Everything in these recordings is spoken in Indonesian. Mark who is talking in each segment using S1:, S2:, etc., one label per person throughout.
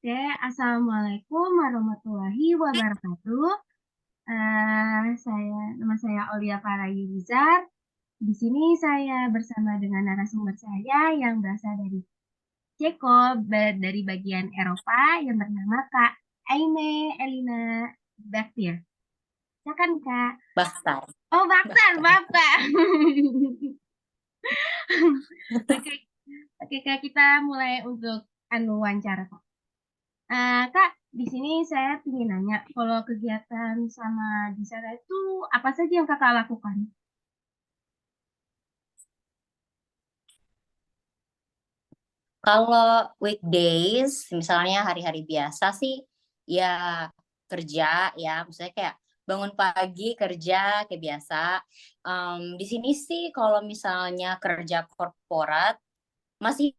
S1: Oke, Assalamualaikum warahmatullahi wabarakatuh. Nama saya Aulia Farayulizar. Di sini saya bersama dengan narasumber saya yang berasal dari Ceko, dari bagian Eropa yang bernama Kak Aime Elina Baktir. Silakan Kak.
S2: Baktar.
S1: Oh, Baktar,
S2: Baktar.
S1: Bapak. Oke, oke Kak, kita mulai untuk wawancara Kak. Kak, di sini saya ingin nanya, kalau kegiatan sama di sana itu apa saja yang kakak lakukan?
S2: Kalau weekdays, misalnya hari-hari biasa sih, ya kerja ya, misalnya kayak bangun pagi kerja kayak biasa. Di sini sih kalau misalnya kerja korporat masih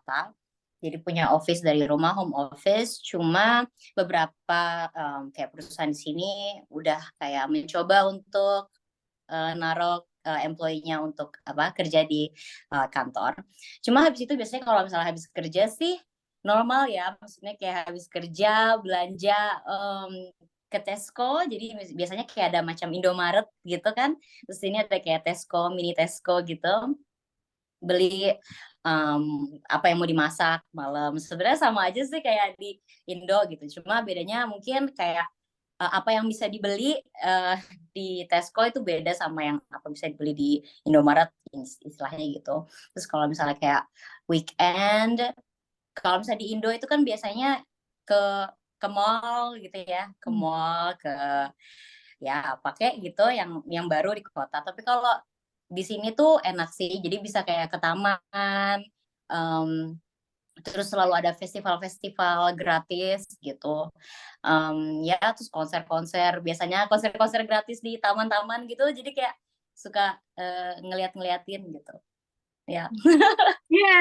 S2: tetap, jadi punya office dari rumah, home office. Cuma beberapa kayak perusahaan di sini udah kayak mencoba untuk naruh employee-nya untuk apa kerja di kantor. Cuma habis itu biasanya kalau misalnya habis kerja sih normal ya, maksudnya kayak habis kerja belanja ke Tesco, jadi biasanya kayak ada macam Indomaret gitu kan. Terus ini ada kayak Tesco, mini Tesco gitu. Beli apa yang mau dimasak malam. Sebenarnya sama aja sih kayak di Indo gitu. Cuma bedanya mungkin kayak apa yang bisa dibeli di Tesco itu beda sama yang apa bisa dibeli di Indomaret istilahnya gitu. Terus kalau misalnya kayak weekend, kalau misalnya di Indo itu kan biasanya ke ke mall gitu ya, ke
S1: Hmm.
S2: mall, ke ya pakai gitu yang baru di kota. Tapi kalau di sini tuh enak sih, jadi bisa kayak ke taman, em, terus selalu ada festival-festival gratis gitu. Ya terus konser-konser, biasanya konser-konser gratis di taman-taman gitu, jadi kayak suka ngeliat-ngeliatin gitu. Ya.
S1: Iya,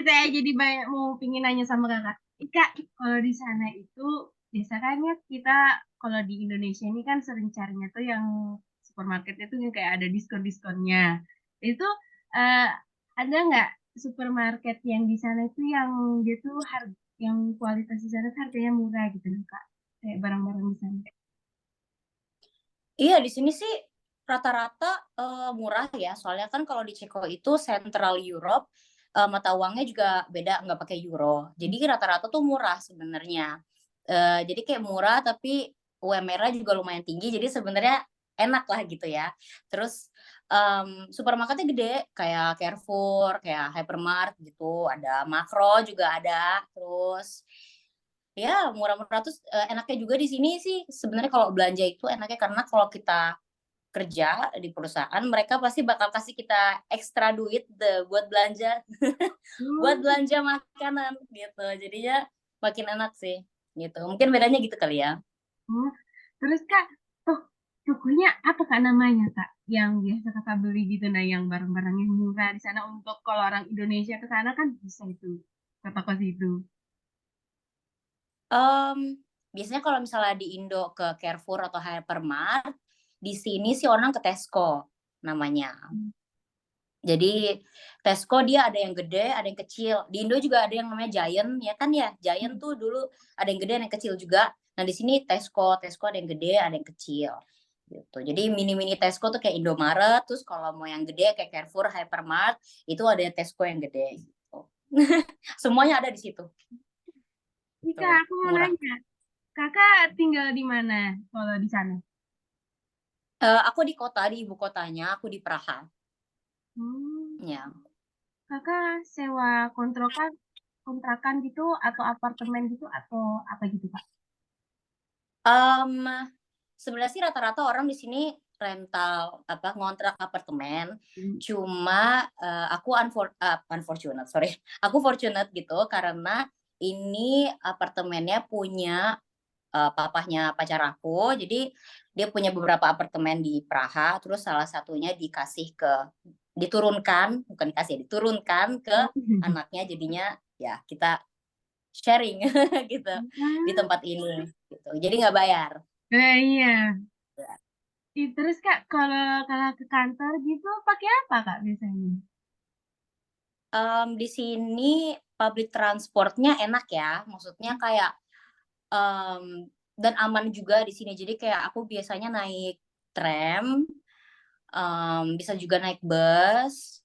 S1: saya jadi banyak mau pingin nanya sama kakak. Kak, kalau di sana itu biasanya kita kalau di Indonesia ini kan sering carinya tuh yang supermarketnya tuh yang kayak ada diskon-diskonnya. Itu eh, ada nggak supermarket yang di sana itu yang dia tuh harga yang kualitas di sana tuh harganya murah gitu loh, Kak? Kayak barang-barang di sana.
S2: Iya, di sini sih rata-rata murah ya. Soalnya kan kalau di Ceko itu Central Europe, mata uangnya juga beda, nggak pakai euro. Jadi rata-rata tuh murah sebenarnya. Jadi kayak murah tapi UMR-nya juga lumayan tinggi. Jadi sebenarnya enak lah gitu ya. Terus supermarketnya gede, kayak Carrefour, kayak Hypermart gitu. Ada Makro juga ada. Terus ya murah-murah. Terus enaknya juga di sini sih sebenarnya kalau belanja itu enaknya karena kalau kita kerja di perusahaan, mereka pasti bakal kasih kita ekstra duit buat belanja, buat
S1: Hmm.
S2: belanja makanan gitu. Jadinya makin enak sih gitu. Mungkin bedanya gitu kali ya.
S1: Oh, terus Kak, tuh tokonya apa Kak namanya Kak? Yang biasa Kakak beli gitu, nah yang barang-barang yang murah di sana untuk kalau orang Indonesia ke sana kan bisa itu ke toko situ.
S2: Biasanya kalau misalnya di Indo ke Carrefour atau Hypermart, di sini sih orang ke Tesco namanya.
S1: Hmm.
S2: Jadi Tesco dia ada yang gede, ada yang kecil. Di Indo juga ada yang namanya Giant, ya kan ya. Giant tuh dulu ada yang gede, ada yang kecil juga. Nah di sini Tesco ada yang gede, ada yang kecil. Gitu. Jadi mini-mini Tesco tuh kayak Indomaret, terus kalau mau yang gede kayak Carrefour, Hypermart, itu ada Tesco yang gede. Gitu. Semuanya ada di situ.
S1: Ika,
S2: Tuh,
S1: aku mau
S2: murah.
S1: nanya, Kakak tinggal di mana kalau di sana?
S2: Aku di kota, di ibu kotanya, aku di Praha.
S1: Hmm,
S2: Ya.
S1: Kakak sewa kontrakan, kontrakan gitu atau apartemen gitu atau apa gitu Kak?
S2: Um, Sebenarnya sih rata-rata orang di sini rental apa ngontrak apartemen.
S1: Hmm.
S2: Cuma aku unfortunate, sorry. Aku fortunate gitu karena ini apartemennya punya papahnya pacar aku. Jadi dia punya beberapa apartemen di Praha, terus salah satunya diturunkan, bukan dikasih, diturunkan ke
S1: Oh.
S2: anaknya jadinya ya kita sharing gitu di
S1: Ah,
S2: tempat ini gitu. Jadi nggak bayar.
S1: iya. Terus Kak, kalau kalau ke kantor gitu pakai apa Kak biasanya?
S2: Di sini public transportnya enak ya, maksudnya kayak, dan aman juga di sini. Jadi kayak aku biasanya naik tram, bisa juga naik bus,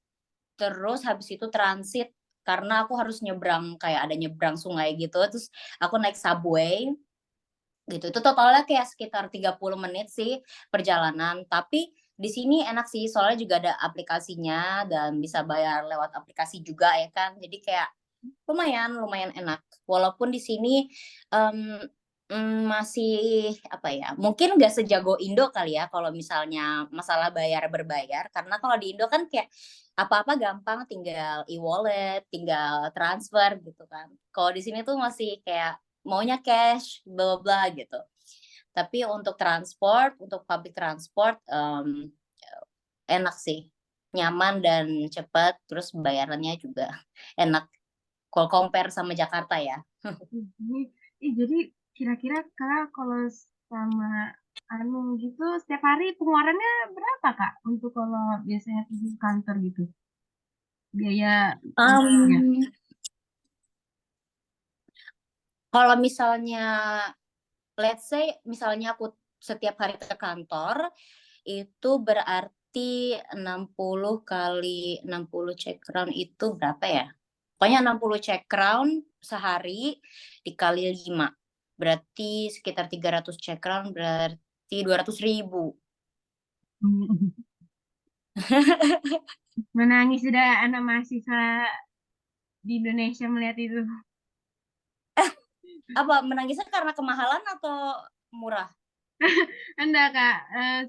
S2: terus habis itu transit, karena aku harus nyebrang, kayak ada nyebrang sungai gitu, terus aku naik subway, gitu. Itu totalnya kayak sekitar 30 menit sih perjalanan, tapi di sini enak sih, soalnya juga ada aplikasinya dan bisa bayar lewat aplikasi juga ya kan. Jadi kayak lumayan lumayan enak. Walaupun di sini, mmm masih apa ya, mungkin nggak sejago Indo kali ya kalau misalnya masalah bayar berbayar, karena kalau di Indo kan kayak apa-apa gampang, tinggal e-wallet, tinggal transfer gitu kan. Kalau di sini tuh masih kayak maunya cash, bla bla bla gitu. Tapi untuk transport, untuk public transport, enak sih, nyaman dan cepat, terus bayarannya juga enak kalau compare sama Jakarta ya.
S1: Ini jadi kira-kira Kak kalau sama anu gitu setiap hari pengeluarannya berapa Kak untuk kalau biasanya pergi ke kantor gitu? Biaya ongkosnya.
S2: Mmm, Kalau misalnya let's say misalnya aku setiap hari ke kantor, itu berarti 60 kali 60 check crown itu berapa ya? Pokoknya 60 check crown sehari dikali 5, berarti sekitar 300 check crown, berarti 200.000.
S1: Menangis sudah anak mahasiswa di Indonesia melihat itu.
S2: Apa menangisnya karena kemahalan atau murah?
S1: Enggak Kak,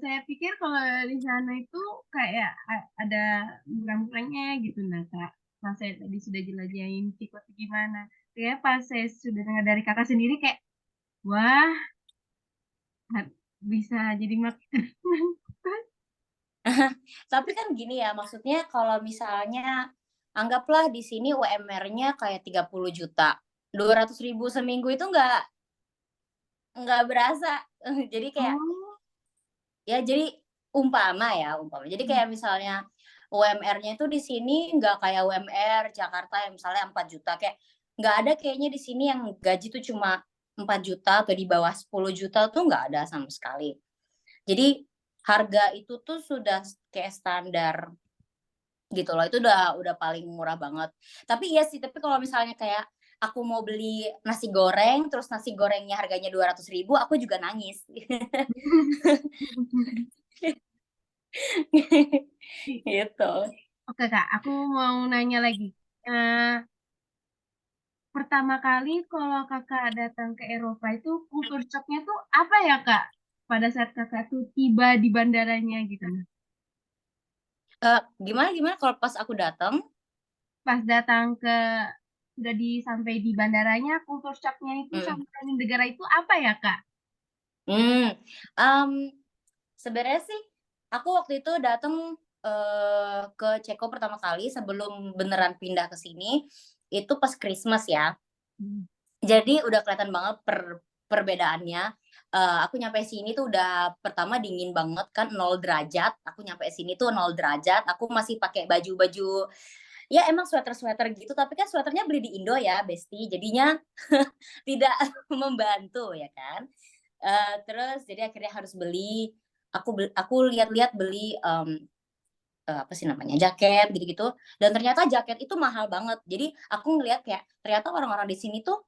S1: saya pikir kalau di sana itu kayak ada murah-murahnya gitu nah Kak. Pas saya tadi sudah jelajahin Ciko tuh gimana. Kayak pas saya sudah dengar dari Kakak sendiri kayak, wah bisa jadi makin
S2: Tapi kan gini ya, maksudnya kalau misalnya anggaplah di sini UMR-nya kayak 30 juta, 200.000 seminggu itu nggak berasa. Jadi kayak
S1: oh.
S2: ya jadi umpama. Jadi kayak misalnya UMR-nya itu di sini nggak kayak UMR Jakarta yang misalnya 4 juta, kayak nggak ada kayaknya di sini yang gaji tuh cuma 4 juta atau di bawah 10 juta tuh nggak ada sama sekali. Jadi harga itu tuh sudah kayak standar gitu loh, itu udah paling murah banget. Tapi iya sih, tapi kalau misalnya kayak aku mau beli nasi goreng, terus nasi gorengnya harganya 200.000, aku juga nangis. Gitu.
S1: Oke Kak, aku mau nanya lagi. Eh, Pertama kali kalau Kakak datang ke Eropa itu kultur shocknya tuh apa ya Kak? Pada saat Kakak tuh tiba di bandaranya gitu.
S2: Gimana gimana kalau pas aku datang.
S1: Pas datang ke sudah sampai di bandaranya, kultur shocknya itu
S2: Mhm,
S1: sama negara itu apa ya Kak?
S2: mmm, mmm, sebenarnya sih aku waktu itu datang, ke Ceko pertama kali sebelum beneran pindah ke sini, itu pas Christmas ya.
S1: Hmm.
S2: Jadi udah kelihatan banget perbedaannya. Aku nyampe sini tuh udah pertama dingin banget kan, 0 derajat, aku nyampe sini tuh 0 derajat, aku masih pakai baju-baju, ya emang sweater-sweater gitu, tapi kan sweaternya beli di Indo ya, Besti, jadinya tidak membantu ya kan. Terus jadi akhirnya harus beli, aku lihat-lihat beli, apa sih namanya, jaket gitu-gitu, dan ternyata jaket itu mahal banget. Jadi aku ngelihat kayak ternyata orang-orang di sini tuh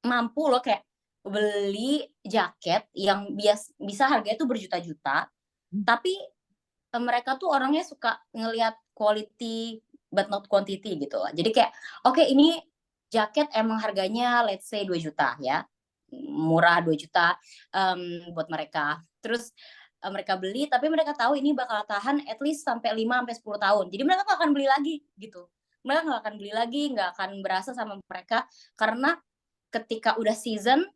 S2: mampu loh kayak beli jaket yang bisa harganya tuh berjuta-juta, tapi, mereka tuh orangnya suka ngelihat quality but not quantity gitu loh. Jadi kayak, oke ini jaket emang harganya let's say 2 juta ya, murah 2 juta, buat mereka. Terus, mereka beli tapi mereka tahu ini bakal tahan at least sampai 5 sampai 10 tahun. Jadi mereka nggak akan beli lagi gitu. Mereka nggak akan beli lagi, nggak akan berasa sama mereka, karena ketika udah season,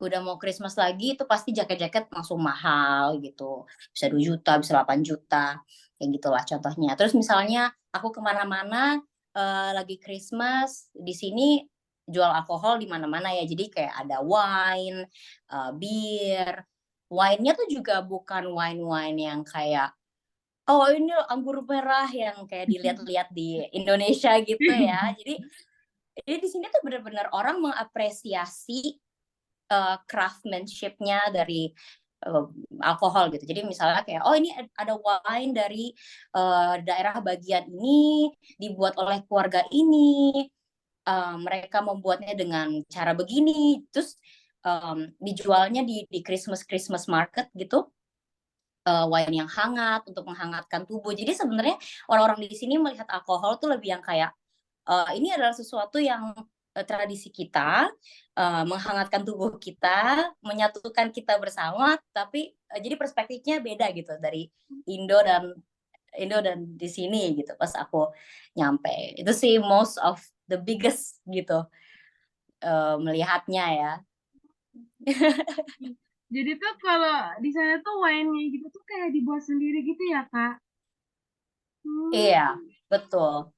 S2: udah mau Christmas lagi, itu pasti jaket-jaket langsung mahal gitu. Bisa 2 juta, bisa 8 juta, kayak gitulah contohnya. Terus misalnya aku kemana-mana, lagi Christmas, di sini jual alkohol di mana-mana ya. Jadi kayak ada wine, bir. Wine-nya tuh juga bukan wine-wine yang kayak oh ini anggur merah yang kayak dilihat-lihat di Indonesia gitu ya. Jadi di sini tuh benar-benar orang mengapresiasi craftsmanship-nya dari alkohol gitu. Jadi misalnya kayak, oh ini ada wine dari daerah bagian ini, dibuat oleh keluarga ini, mereka membuatnya dengan cara begini, terus dijualnya di Christmas market gitu, wine yang hangat untuk menghangatkan tubuh. Jadi sebenarnya orang-orang di sini melihat alkohol tuh lebih yang kayak ini adalah sesuatu yang tradisi kita, menghangatkan tubuh kita, menyatukan kita bersama, tapi jadi perspektifnya beda gitu dari Indo dan Indo dan di sini gitu pas aku nyampe. Itu sih most of the biggest gitu melihatnya ya.
S1: Jadi tuh kalau di sana tuh wine-nya gitu tuh kayak dibuat sendiri gitu ya, Kak?
S2: Iya,
S1: Hmm.
S2: betul.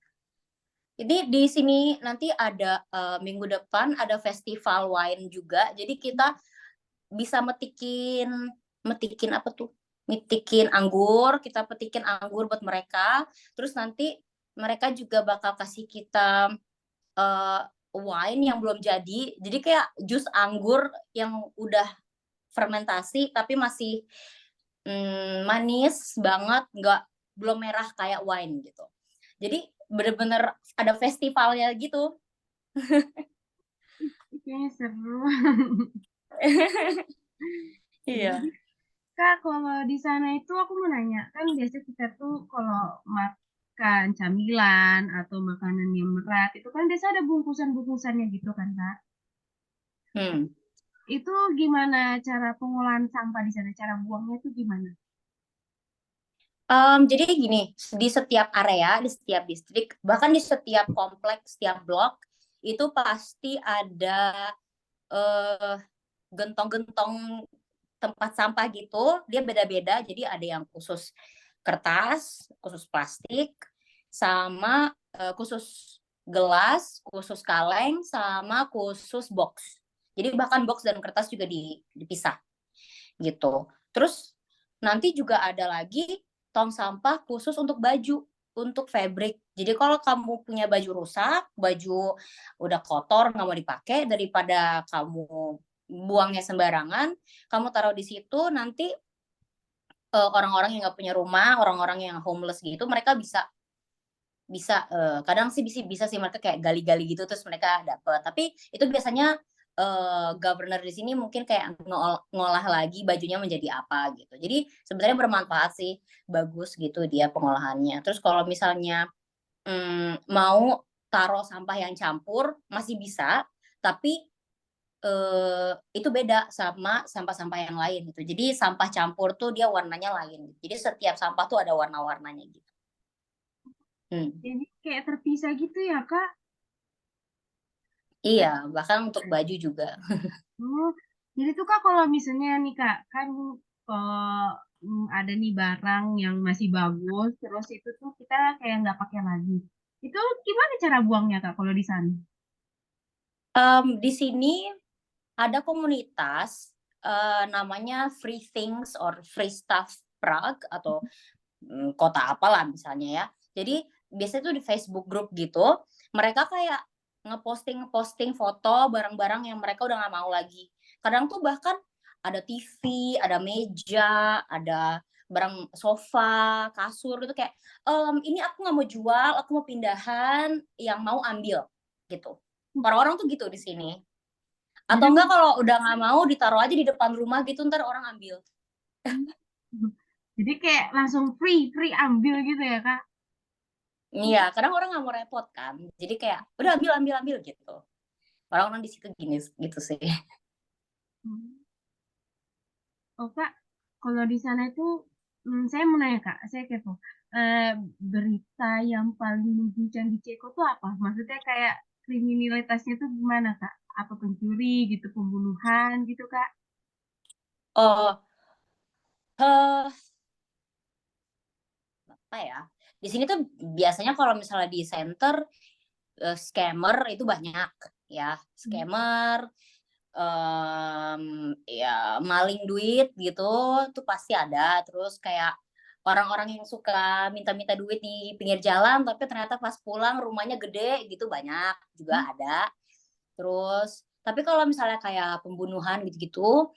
S2: Jadi di sini nanti ada minggu depan ada festival wine juga. Jadi kita bisa metikin metikin apa tuh? Metikin anggur, kita petikin anggur buat mereka. Terus nanti mereka juga bakal kasih kita uh, wine yang belum jadi. Jadi kayak jus anggur yang udah fermentasi tapi masih manis banget, nggak belum merah kayak wine gitu. Jadi bener-bener ada festivalnya gitu.
S1: Kayaknya seru.
S2: Iya.
S1: Jadi Kak, kalau di sana itu aku mau nanya, kan biasa kita tuh kalau makan camilan atau makanan yang berat, itu kan biasa ada bungkusan-bungkusannya gitu kan, Kak?
S2: Hmm.
S1: Itu gimana cara pengolahan sampah di sana? Cara buangnya itu gimana?
S2: Jadi gini, di setiap area, di setiap distrik, bahkan di setiap kompleks, setiap blok, itu pasti ada eh, gentong-gentong tempat sampah gitu. Dia beda-beda, jadi ada yang khusus kertas, khusus plastik, sama khusus gelas, khusus kaleng, sama khusus box. Jadi bahkan box dan kertas juga dipisah gitu. Terus nanti juga ada lagi tong sampah khusus untuk baju, untuk fabric. Jadi kalau kamu punya baju rusak, baju udah kotor nggak mau dipakai, daripada kamu buangnya sembarangan, kamu taruh di situ, nanti orang-orang yang nggak punya rumah, orang-orang yang homeless gitu, mereka bisa bisa kadang sih bisa sih mereka kayak gali-gali gitu terus mereka dapet. Tapi itu biasanya governor di sini mungkin kayak ngolah lagi bajunya menjadi apa gitu. Jadi sebenarnya bermanfaat sih, bagus gitu dia pengolahannya. Terus kalau misalnya mau taruh sampah yang campur masih bisa, tapi itu beda sama sampah-sampah yang lain gitu. Jadi sampah campur tuh dia warnanya lain. Jadi setiap sampah tuh ada warna-warnanya gitu. Hmm.
S1: Jadi kayak terpisah gitu ya, Kak?
S2: Iya, bahkan untuk baju juga.
S1: Oh, jadi tuh Kak kalau misalnya nih Kak, kan kalau ada nih barang yang masih bagus, terus itu tuh kita kayak nggak pakai lagi. Itu gimana cara buangnya Kak kalau di sana?
S2: Di sini ada komunitas namanya Free Things or Free Stuff Prague atau kota apalah misalnya ya. Jadi biasanya tuh di Facebook group gitu, mereka kayak ngeposting foto barang-barang yang mereka udah nggak mau lagi. Kadang tuh bahkan ada TV, ada meja, ada barang sofa, kasur itu kayak, ini aku nggak mau jual, aku mau pindahan, yang mau ambil gitu. Orang-orang tuh gitu di sini.
S1: Jadi
S2: Atau enggak kalau udah nggak mau ditaruh aja di depan rumah gitu ntar orang ambil.
S1: jadi kayak langsung free, free ambil gitu ya Kak?
S2: Iya, kadang orang nggak mau repot kan. Jadi kayak udah ambil gitu. Orang-orang di situ gini gitu sih.
S1: Oh Kak, kalau di sana itu, saya mau nanya Kak, saya kepo. Eh, Berita yang paling mengguncang di Ceko tuh apa? Maksudnya kayak kriminalitasnya tuh gimana Kak? Apa pencuri gitu, pembunuhan gitu Kak?
S2: Oh, eh apa ya? Di sini tuh biasanya kalau misalnya di center scammer itu banyak ya. Scammer ya maling duit gitu tuh pasti ada. Terus kayak orang-orang yang suka minta-minta duit di pinggir jalan, tapi ternyata pas pulang rumahnya gede gitu banyak
S1: Mmm,
S2: juga ada. Terus tapi kalau misalnya kayak pembunuhan gitu-gitu,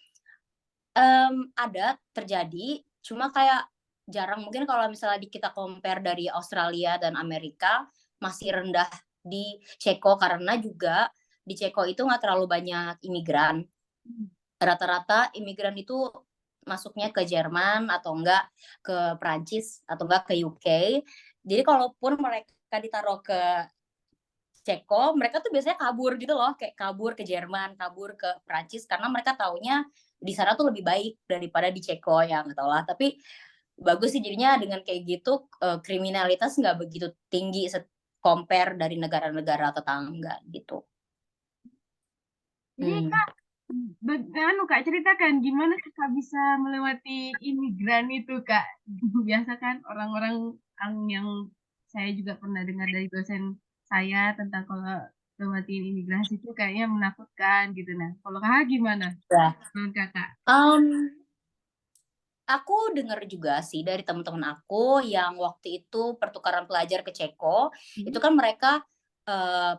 S2: ada terjadi, cuma kayak jarang. Mungkin kalau misalnya kita compare dari Australia dan Amerika, masih rendah di Ceko karena juga di Ceko itu nggak terlalu banyak imigran.
S1: mhm.
S2: Rata-rata imigran itu masuknya ke Jerman atau enggak ke Prancis atau enggak ke UK. Jadi kalaupun mereka ditaruh ke Ceko, mereka tuh biasanya kabur gitu loh, kayak kabur ke Jerman, kabur ke Prancis karena mereka taunya di sana tuh lebih baik daripada di Ceko, ya nggak tahulah. Tapi bagus sih jadinya dengan kayak gitu, kriminalitas nggak begitu tinggi compare dari negara-negara tetangga gitu.
S1: Jadi
S2: Mmm.
S1: Kak, anu Kak, ceritakan gimana Kakak bisa melewati imigran itu Kak? Biasa kan orang-orang yang saya juga pernah dengar dari dosen saya tentang kalau lewatin imigrasi itu kayaknya menakutkan gitu. Nah, kalau Kakak gimana
S2: Iya.
S1: menurut Kakak?
S2: Mmm, aku dengar juga sih dari teman-teman aku yang waktu itu pertukaran pelajar ke Ceko, itu
S1: Mhm,
S2: kan mereka,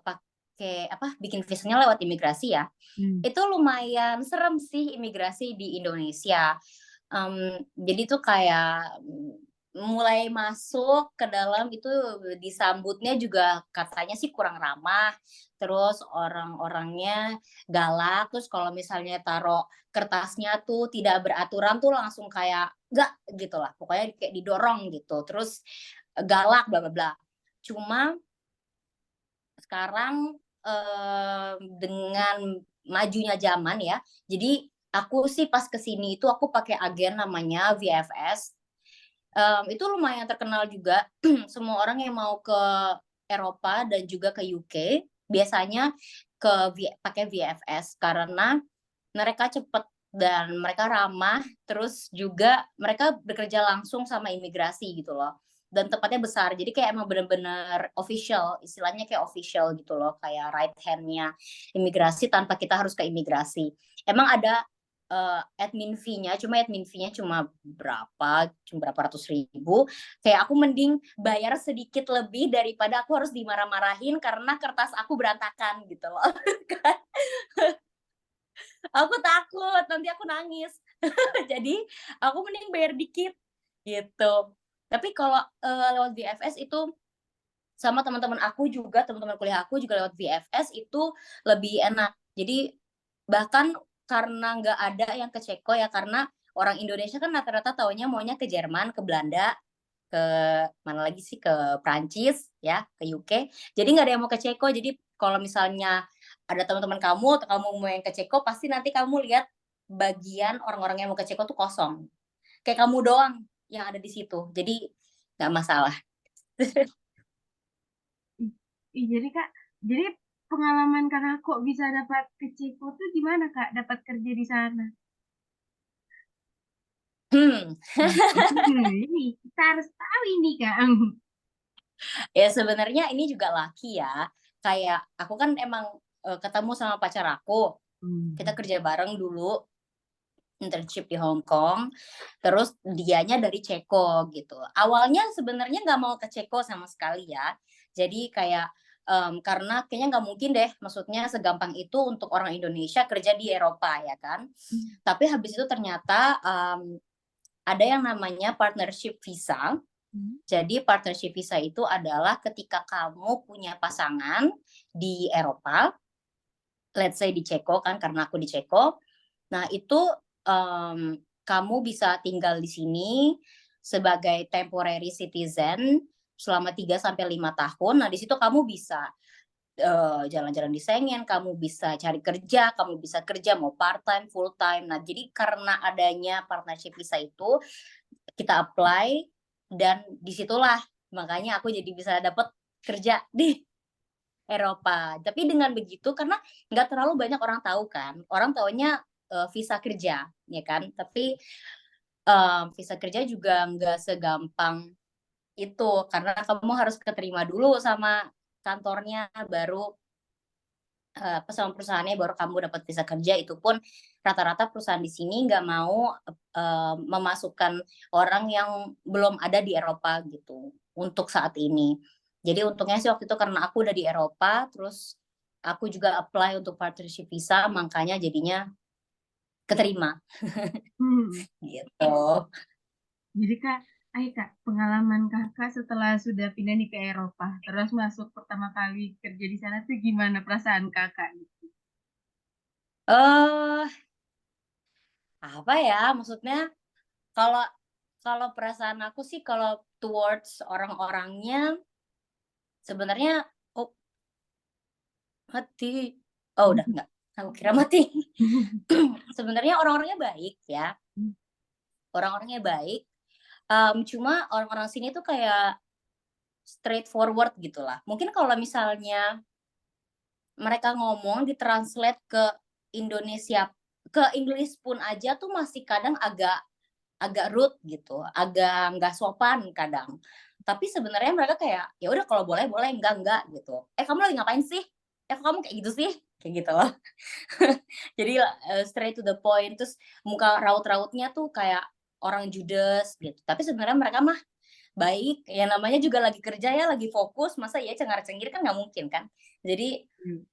S2: pakai apa, bikin visanya lewat imigrasi ya.
S1: mmm,
S2: Itu lumayan serem sih imigrasi di Indonesia. Jadi tuh kayak, mulai masuk ke dalam itu disambutnya juga katanya sih kurang ramah, terus orang-orangnya galak, terus kalau misalnya taruh kertasnya tuh tidak beraturan tuh langsung kayak enggak gitu lah, pokoknya kayak didorong gitu, terus, galak bla bla bla. Cuma sekarang, dengan majunya zaman ya, jadi aku sih pas ke sini itu aku pakai agen namanya VFS, itu lumayan terkenal juga. Semua orang yang mau ke Eropa dan juga ke UK biasanya pakai VFS karena mereka cepet dan mereka ramah, terus juga mereka bekerja langsung sama imigrasi gitu loh, dan tempatnya besar. Jadi kayak emang bener-bener official, istilahnya kayak official gitu loh, kayak right hand-nya imigrasi tanpa kita harus ke imigrasi. Emang ada, admin fee-nya, cuma berapa ratus ribu, kayak aku mending bayar sedikit lebih daripada aku harus dimarah-marahin karena kertas aku berantakan gitu loh, kan. Aku takut, nanti aku nangis. Jadi, aku mending bayar dikit, gitu. Tapi kalau, lewat VFS itu sama teman-teman aku juga, teman-teman kuliah aku juga lewat VFS itu lebih enak. Jadi, bahkan karena nggak ada yang ke Ceko ya, karena orang Indonesia kan rata-rata taunya maunya ke Jerman, ke Belanda, ke mana lagi sih, ke Prancis ya, ke UK. Jadi nggak ada yang mau ke Ceko. Jadi kalau misalnya ada teman-teman kamu atau kamu mau yang ke Ceko, pasti nanti kamu lihat bagian orang-orang yang mau ke Ceko tuh kosong. Kayak kamu doang yang ada di situ. Jadi nggak masalah.
S1: ih ih, jadi Kak, jadi pengalaman Kakak kok bisa dapat ke Ceko tuh gimana Kak, dapat kerja di sana?
S2: Hmm,
S1: Ini kita harus tahu ini Kak.
S2: ya sebenarnya ini juga laki ya. Kayak aku kan emang, ketemu sama pacar aku, kita
S1: Mmm,
S2: kerja bareng dulu internship di Hong Kong, terus dianya dari Ceko gitu. Awalnya sebenarnya nggak mau ke Ceko sama sekali ya. Jadi kayak, karena kayaknya nggak mungkin deh, maksudnya segampang itu untuk orang Indonesia kerja di Eropa ya kan.
S1: mhm,
S2: Tapi habis itu ternyata, ada yang namanya partnership visa.
S1: mhm,
S2: Jadi partnership visa itu adalah ketika kamu punya pasangan di Eropa, let's say di Ceko kan karena aku di Ceko. Nah itu, kamu bisa tinggal di sini sebagai temporary citizen selama 3 sampai 5 tahun. Nah di situ kamu bisa, jalan-jalan di Schengen, kamu bisa cari kerja, kamu bisa kerja mau part-time, full-time. Nah jadi karena adanya partnership visa itu, kita apply dan disitulah makanya aku jadi bisa dapat kerja di Eropa. Tapi dengan begitu karena nggak terlalu banyak orang tahu kan, orang taunya, visa kerja, ya kan. Tapi, visa kerja juga nggak segampang itu, karena kamu harus keterima dulu sama kantornya, baru sama perusahaannya baru kamu dapat visa kerja. Itu pun rata-rata perusahaan di sini nggak mau memasukkan orang yang belum ada di Eropa gitu untuk saat ini. Jadi untungnya sih waktu itu karena aku udah di Eropa, terus aku juga apply untuk partnership visa, makanya jadinya keterima
S1: Hmm.
S2: gitu.
S1: Jadi Kak, ayo Kak, pengalaman Kakak setelah sudah pindah nih ke Eropa, terus masuk pertama kali kerja di sana tuh gimana perasaan Kakak?
S2: Eh apa ya? Maksudnya kalau kalau perasaan aku sih kalau towards orang-orangnya sebenarnya oh mati. Oh udah enggak. Aku kira mati. Sebenarnya orang-orangnya baik ya. Orang-orangnya baik. Cuma orang-orang sini tuh kayak straightforward gitulah. Mungkin kalau misalnya mereka ngomong ditranslate ke Indonesia, ke Inggris pun aja tuh masih kadang agak agak rude gitu, agak nggak sopan kadang. Tapi sebenarnya mereka kayak ya udah kalau boleh boleh, enggak gitu. Kamu lagi ngapain sih? Kamu kayak gitu sih? Kayak gitu loh. Jadi straight to the point, terus muka raut-rautnya tuh kayak orang judes gitu. Tapi sebenarnya mereka mah baik, ya namanya juga lagi kerja ya, lagi fokus, masa ya cengar-cengir kan nggak mungkin kan. Jadi
S1: Hmm.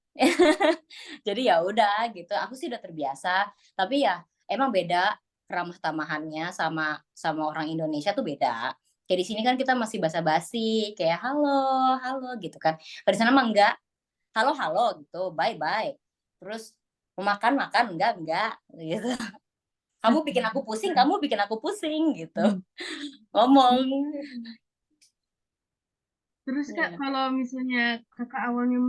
S2: jadi ya udah gitu. Aku sih udah terbiasa, tapi ya emang beda ramah tamahannya sama sama orang Indonesia tuh beda. Kayak di sini kan kita masih basa-basi, kayak halo, halo gitu kan. Kalau di sana mah enggak, halo halo gitu, bye bye. Terus mau makan makan enggak gitu. Kamu bikin aku pusing gitu. Ngomong.
S1: Terus Kak,
S2: Iya.
S1: kalau misalnya Kakak awalnya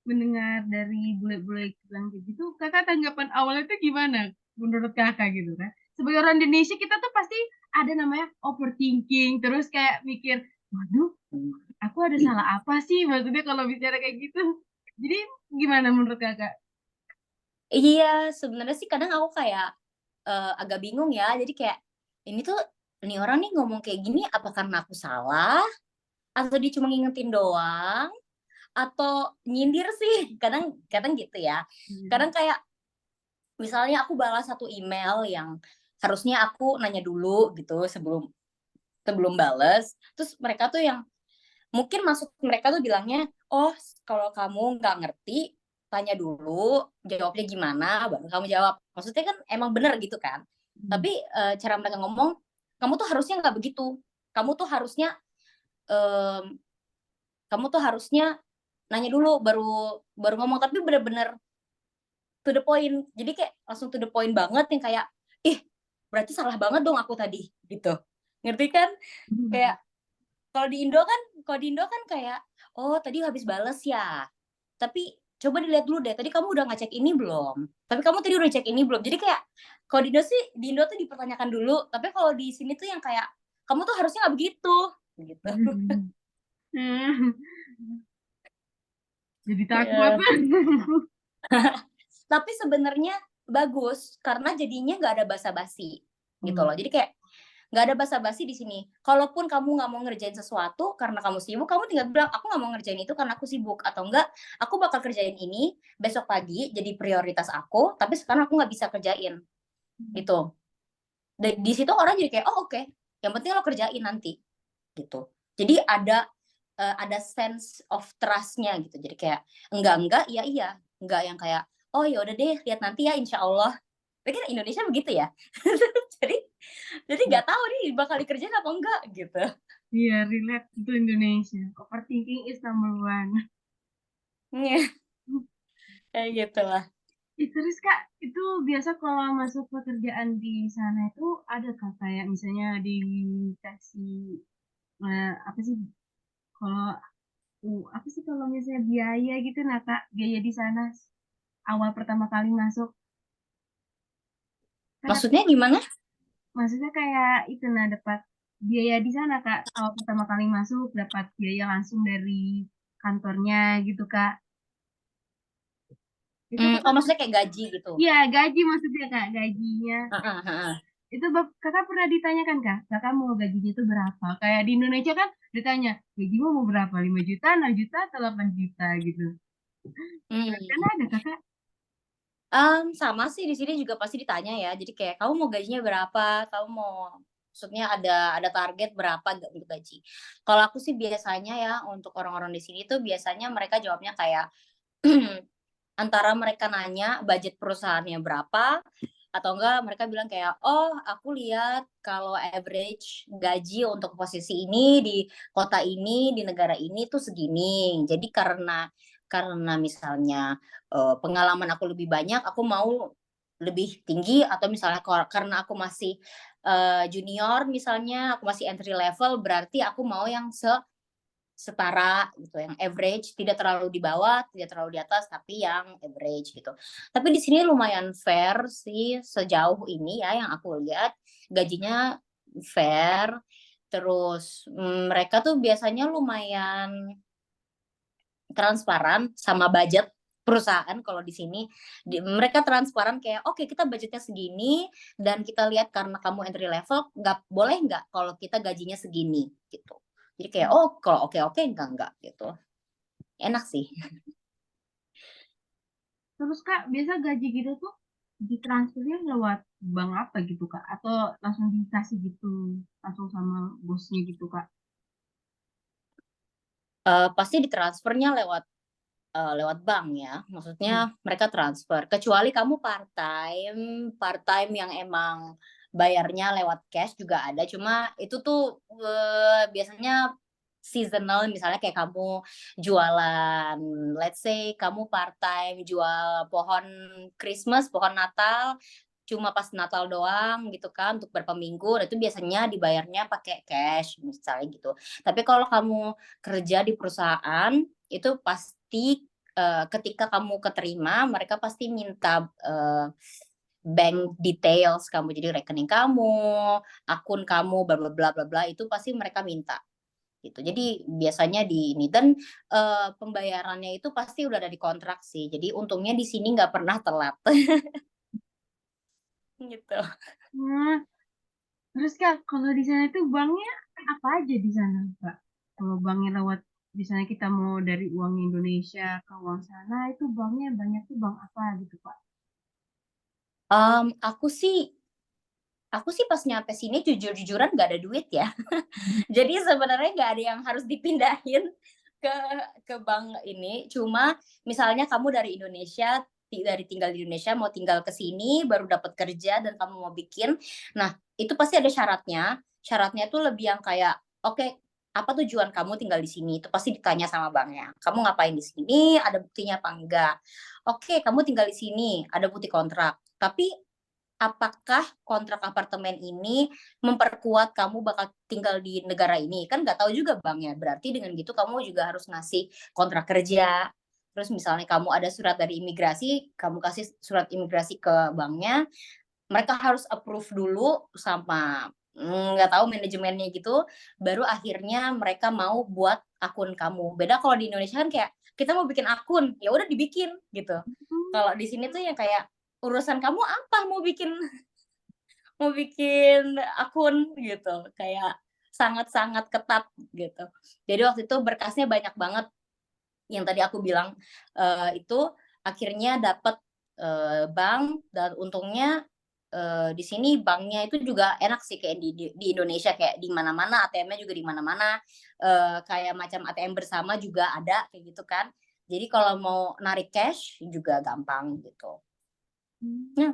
S1: mendengar dari bule-bule bilang kayak gitu, Kakak tanggapan awalnya itu gimana menurut Kakak gitu kan? Sebagai orang Indonesia kita tuh pasti ada namanya overthinking, terus kayak mikir, waduh, aku ada salah apa sih maksudnya kalau bicara kayak gitu. Jadi gimana menurut Kakak?
S2: Iya, sebenarnya sih kadang aku kayak agak bingung ya. Jadi kayak ini tuh ini orang nih ngomong kayak gini apa karena aku salah atau dia cuma ngingetin doang atau nyindir sih. Kadang kadang gitu ya.
S1: Hmm.
S2: Kadang kayak misalnya aku balas satu email yang harusnya aku nanya dulu gitu sebelum sebelum bales. Terus mereka tuh yang mungkin maksud mereka tuh bilangnya, "Oh, kalau kamu nggak ngerti, tanya dulu, jawabnya gimana, baru kamu jawab." Maksudnya kan emang bener gitu kan.
S1: Hmm.
S2: Tapi cara mereka ngomong, "Kamu tuh harusnya nggak begitu. Kamu tuh harusnya em, kamu tuh harusnya nanya dulu baru baru ngomong." Tapi bener-bener to the point. Jadi kayak langsung to the point banget yang kayak, "Ih, berarti salah banget dong aku tadi." Gitu. Ngerti kan?
S1: Hmm.
S2: Kayak kalau di Indo kan kayak, "Oh, tadi habis bales ya? Tapi coba dilihat dulu deh, tadi kamu udah ngecek ini belum? Tapi kamu tadi udah cek ini belum?" Jadi kayak kalau di Indo sih di Indo tuh dipertanyakan dulu, tapi kalau di sini tuh yang kayak, "Kamu tuh harusnya nggak begitu." Gitu.
S1: Hmm. Hmm. Jadi takut.
S2: Iya. Tapi sebenarnya bagus karena jadinya nggak ada basa-basi gitu
S1: Hmm.
S2: loh. Jadi kayak nggak ada basa-basi di sini. Kalaupun kamu nggak mau ngerjain sesuatu karena kamu sibuk, kamu tinggal bilang, "Aku nggak mau ngerjain itu karena aku sibuk," atau enggak, "Aku bakal kerjain ini besok pagi jadi prioritas aku, tapi sekarang aku nggak bisa kerjain." Gitu. Di situ orang jadi kayak, "Oh, oke, yang penting lo kerjain nanti." Gitu. Jadi ada sense of trust-nya gitu. Jadi kayak enggak, iya iya, enggak yang kayak, "Oh ya udah deh, lihat nanti ya insya Allah." Tapi kan Indonesia begitu ya. Jadi jadi nggak tahu nih bakal dikerjain apa enggak gitu.
S1: Iya, relate itu Indonesia. Overthinking is number one.
S2: Iya, kayak gitulah.
S1: Terus Kak, itu biasa kalau masuk pekerjaan di sana itu ada Kak kayak misalnya dikasih apa sih kalau apa sih kalau misalnya biaya gitu nah Kak, biaya di sana awal pertama kali masuk kan
S2: Maksudnya gimana?
S1: maksudnya kayak itu nah dapat biaya di sana Kak, awal pertama kali masuk dapat biaya langsung dari kantornya gitu Kak. Itu
S2: Oh
S1: Kakak
S2: maksudnya kayak gaji gitu?
S1: iya gaji maksudnya Kak, gajinya.
S2: Heeh heeh.
S1: Itu Kakak pernah ditanyakan Kak, Kakak mau gajinya itu berapa? Kayak di Indonesia kan ditanya, gajimu mau berapa? 5 juta, 6 juta, atau 8 juta gitu. Karena
S2: Hmm.
S1: ada Kakak?
S2: Sama sih di sini juga pasti ditanya ya. Jadi kayak, "Kamu mau gajinya berapa? Kamu mau" maksudnya ada target berapa untuk gaji. Kalau aku sih biasanya ya untuk orang-orang di sini tuh biasanya mereka jawabnya kayak antara mereka nanya budget perusahaannya berapa, atau enggak mereka bilang kayak, "Oh, aku lihat kalau average gaji untuk posisi ini di kota ini, di negara ini tuh segini. Jadi karena misalnya, pengalaman aku lebih banyak, aku mau lebih tinggi atau misalnya karena aku masih, junior misalnya, aku masih entry level, berarti aku mau yang setara gitu, yang average, tidak terlalu di bawah, tidak terlalu di atas, tapi yang average gitu. Tapi di sini lumayan fair sih sejauh ini ya yang aku lihat, gajinya fair, terus, mereka tuh biasanya lumayan transparan sama budget perusahaan kalau di sini. Mereka transparan kayak, "Oke, kita budgetnya segini dan kita lihat karena kamu entry level, boleh nggak kalau kita gajinya segini?" Gitu. Jadi kayak,
S1: Mmm,
S2: "Oh, kalau oke-oke, enggak," gitu. Enak sih.
S1: terus Kak, biasa gaji gitu tuh ditransfernya lewat bank apa gitu, Kak? Atau langsung dikasih gitu, langsung sama bosnya gitu, Kak?
S2: Pasti ditransfernya lewat bank ya, maksudnya
S1: Mmm,
S2: mereka transfer. Kecuali kamu part-time yang emang bayarnya lewat cash juga ada, cuma itu tuh, biasanya seasonal, misalnya kayak kamu jualan, let's say kamu part-time jual pohon Christmas, pohon Natal, cuma pas Natal doang gitu kan untuk berapa minggu, nah itu biasanya dibayarnya pakai cash misalnya gitu. Tapi kalau kamu kerja di perusahaan, itu pasti, ketika kamu keterima, mereka pasti minta, bank details kamu, jadi rekening kamu, akun kamu, bla bla bla bla bla, itu pasti mereka minta, gitu. Jadi biasanya di ini dan, pembayarannya itu pasti udah ada di kontrak sih, jadi untungnya di sini nggak pernah telat, gitu.
S1: oh, terus Kak, kalau di sana itu banknya apa aja di sana, Kak? Kalau banknya lewat misalnya kita mau dari uang Indonesia ke uang sana, itu banknya banyak tuh bank apa gitu, Kak?
S2: Aku sih pas nyampe sini jujur-jujuran nggak ada duit ya. Jadi sebenarnya nggak ada yang harus dipindahin ke ke bank ini, cuma misalnya kamu dari Indonesia, dari tinggal di Indonesia mau tinggal ke sini baru dapat kerja dan kamu mau bikin, nah itu pasti ada syaratnya. Syaratnya tuh lebih yang kayak, "Oke, apa tujuan kamu tinggal di sini?" Itu pasti ditanya sama banknya. "Kamu ngapain di sini? Ada buktinya apa enggak?" "Oke, kamu tinggal di sini, ada bukti kontrak. Tapi apakah kontrak apartemen ini memperkuat kamu bakal tinggal di negara ini?" Kan nggak tahu juga banknya. Berarti dengan gitu kamu juga harus ngasih kontrak kerja. Terus misalnya kamu ada surat dari imigrasi, kamu kasih surat imigrasi ke banknya, mereka harus approve dulu sama, nggak tahu manajemennya gitu, baru akhirnya mereka mau buat akun kamu. Beda kalau di Indonesia kan kayak, kita mau bikin akun, ya udah dibikin gitu.
S1: Mmm,
S2: Kalau di sini tuh yang kayak, urusan kamu apa mau bikin akun gitu, kayak sangat-sangat ketat gitu. Jadi waktu itu berkasnya banyak banget yang tadi aku bilang, itu akhirnya dapet, bank dan untungnya, di sini banknya itu juga enak sih kayak di Indonesia kayak di mana-mana, ATM-nya juga di mana-mana, kayak macam ATM bersama juga ada kayak gitu kan. Jadi kalau mau narik cash juga gampang gitu.
S1: mmm.
S2: Nah,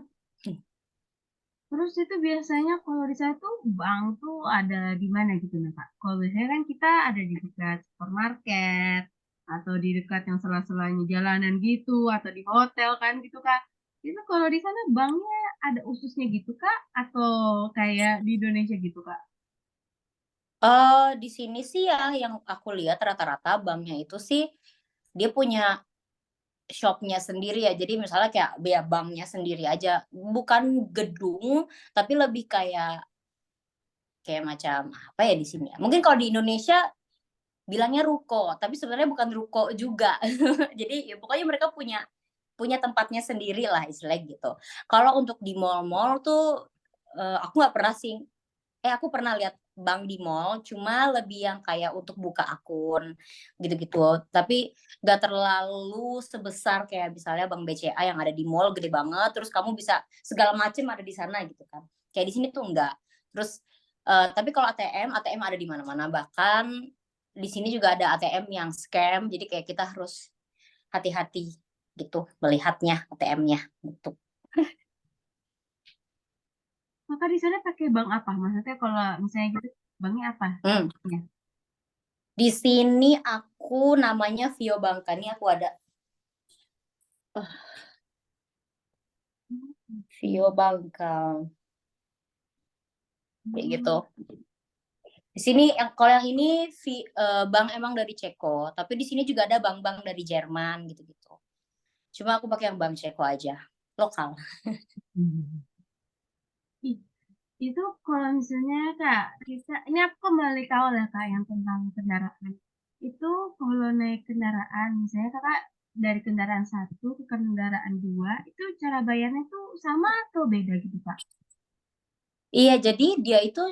S1: Terus itu biasanya kalau di sana tuh bank tuh ada di mana gitu nah, Kak? Kalau biasanya kan kita ada di dekat supermarket, atau di dekat yang sela-selanya jalanan gitu, atau di hotel kan gitu, Kak. Itu kalau di sana banknya ada khususnya gitu, Kak? Atau kayak di Indonesia gitu, Kak?
S2: di sini sih ya yang aku lihat rata-rata banknya itu sih, dia punya shop-nya sendiri ya. Jadi misalnya kayak ya banknya sendiri aja, bukan gedung, tapi lebih kayak macam apa ya di sini ya, mungkin kalau di Indonesia bilangnya ruko, tapi sebenarnya bukan ruko juga. Jadi ya pokoknya mereka punya punya tempatnya sendiri lah istilahnya gitu. Kalau untuk di mall-mall tuh, aku nggak pernah sih aku pernah lihat bank di mall, cuma lebih yang kayak untuk buka akun gitu-gitu. Tapi nggak terlalu sebesar kayak misalnya Bank BCA yang ada di mall gede banget, terus kamu bisa segala macam ada di sana gitu kan. Kayak di sini tuh enggak. Terus tapi kalau ATM ada di mana-mana. Bahkan di sini juga ada ATM yang scam, jadi kayak kita harus hati-hati gitu melihatnya ATM-nya gitu.
S1: Kakak di sana pakai bank apa? Maksudnya kalau misalnya gitu, banknya apa?
S2: Hmm.
S1: Ya.
S2: Di sini aku namanya Vio Banka. Nih aku ada Vio Banka kayak gitu.
S1: Hmm.
S2: Di sini kalau yang ini bank emang dari Ceko, tapi di sini juga ada bank-bank dari Jerman gitu-gitu. Cuma aku pakai yang bank Ceko aja, lokal.
S1: Ih, itu kalau misalnya Kak, ini aku kembali tahu lah Kak yang tentang kendaraan. Itu kalau naik kendaraan, misalnya Kakak dari kendaraan satu ke kendaraan dua, itu cara bayarnya tuh sama atau beda gitu Kak?
S2: Iya, jadi dia itu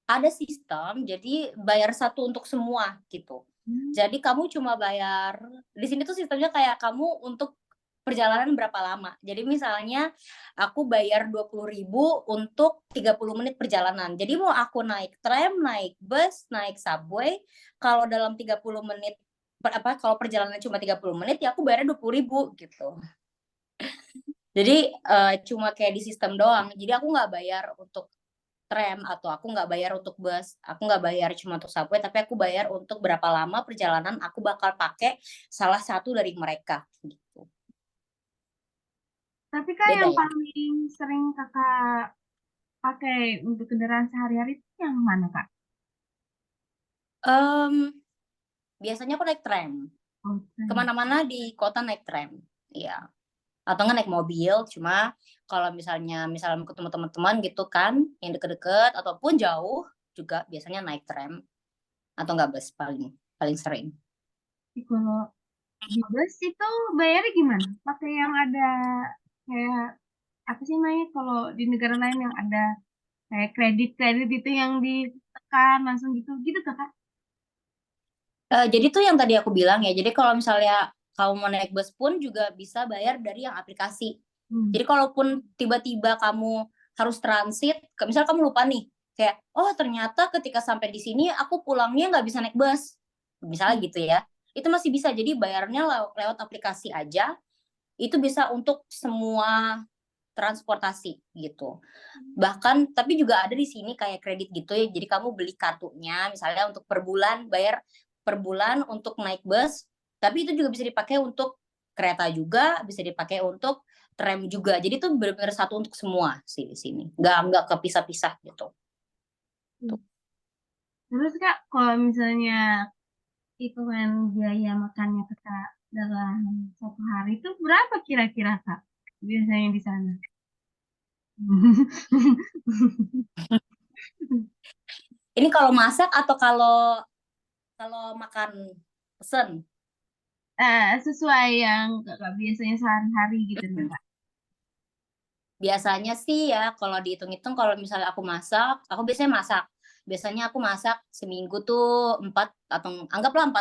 S2: ada sistem, jadi bayar satu untuk semua gitu.
S1: Hmm.
S2: Jadi kamu cuma bayar, di sini tuh sistemnya kayak kamu untuk perjalanan berapa lama. Jadi misalnya aku bayar 20.000 untuk 30 menit perjalanan. Jadi mau aku naik tram, naik bus, naik subway, kalau dalam 30 menit kalau perjalanan cuma 30 menit ya aku bayarnya 20.000 gitu. Jadi cuma kayak di sistem doang. Jadi aku nggak bayar untuk tram atau aku nggak bayar untuk bus, aku nggak bayar cuma untuk subway, tapi aku bayar untuk berapa lama perjalanan aku bakal pakai salah satu dari mereka gitu.
S1: Tapi Kak
S2: Beda
S1: yang
S2: ya.
S1: paling sering Kakak pakai untuk kendaraan sehari-hari itu yang mana Kak?
S2: Um, Biasanya aku naik tram.
S1: Oh, tram.
S2: Kemana-mana di kota naik tram. Iya. Atau nggak naik mobil. Cuma kalau misalnya mau ketemu teman-teman gitu kan, yang deket-deket ataupun jauh juga biasanya naik tram atau nggak bus paling paling sering.
S1: Kalau di bus itu bayarnya gimana? Pakai yang ada kayak apa sih namanya kalau di negara lain yang ada kayak kredit itu yang ditekan langsung gitu gitu Kakak?
S2: Jadi tuh yang tadi aku bilang ya, jadi kalau misalnya kamu mau naik bus pun juga bisa bayar dari yang aplikasi.
S1: Hmm.
S2: Jadi kalaupun tiba-tiba kamu harus transit, misal kamu lupa nih, kayak, oh ternyata ketika sampai di sini aku pulangnya nggak bisa naik bus, misalnya gitu ya, itu masih bisa. Jadi bayarnya lewat aplikasi aja, itu bisa untuk semua transportasi gitu. Bahkan tapi juga ada di sini kayak kredit gitu ya. Jadi kamu beli kartunya misalnya untuk per bulan bayar per bulan untuk naik bus, tapi itu juga bisa dipakai untuk kereta juga, bisa dipakai untuk tram juga. Jadi itu benar-benar satu untuk semua sih di sini. Nggak kepisah-pisah gitu.
S1: Hmm. Terus Kak, kalau misalnya hitungan biaya makannya Kakak dalam satu hari itu berapa kira-kira Kak? Biasanya di sana.
S2: Ini kalau masak atau kalau kalau makan pesen?
S1: Sesuai yang Kakak biasanya sehari-hari gitu nih Kak.
S2: Biasanya sih ya kalau dihitung-hitung kalau misalnya aku biasanya masak. Biasanya aku masak seminggu tuh 4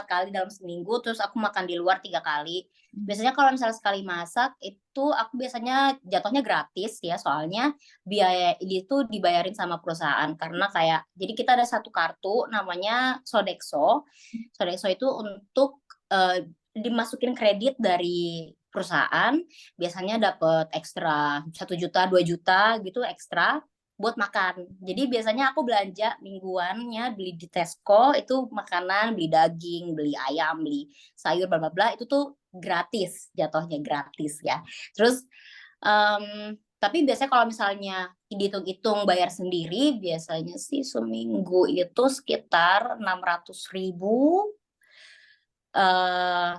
S2: kali dalam seminggu, terus aku makan di luar 3 kali. Biasanya kalau misalnya sekali masak itu aku biasanya jatuhnya gratis ya, soalnya biaya itu dibayarin sama perusahaan karena kayak jadi kita ada satu kartu namanya Sodexo. Sodexo itu untuk dimasukin kredit dari perusahaan, biasanya dapat ekstra 1 juta 2 juta gitu ekstra buat makan. Jadi biasanya aku belanja mingguannya beli di Tesco itu makanan, beli daging, beli ayam, beli sayur bla bla bla itu tuh gratis, jatuhnya gratis ya. Terus tapi biasanya kalau misalnya dihitung-hitung bayar sendiri biasanya sih seminggu itu sekitar 600.000, eh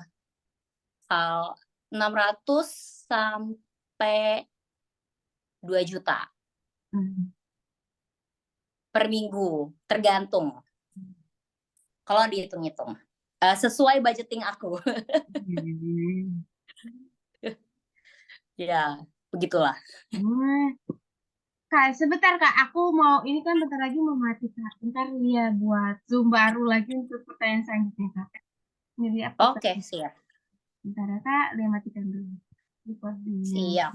S2: 600 sampai 2 juta
S1: Hmm.
S2: per minggu, tergantung kalau dihitung-hitung. Sesuai budgeting aku.
S1: Hmm.
S2: Ya, begitulah.
S1: Hmm. Kak, sebentar Kak, aku mau ini kan bentar lagi mau mati Kak. Bentar dia buat Zoom baru lagi untuk pertanyaan selanjutnya Kak. Ini dia
S2: Oke,
S1: pertanyaan.
S2: siap.
S1: Bentar ya Kak, dia matikan dulu recordingnya.
S2: Siap.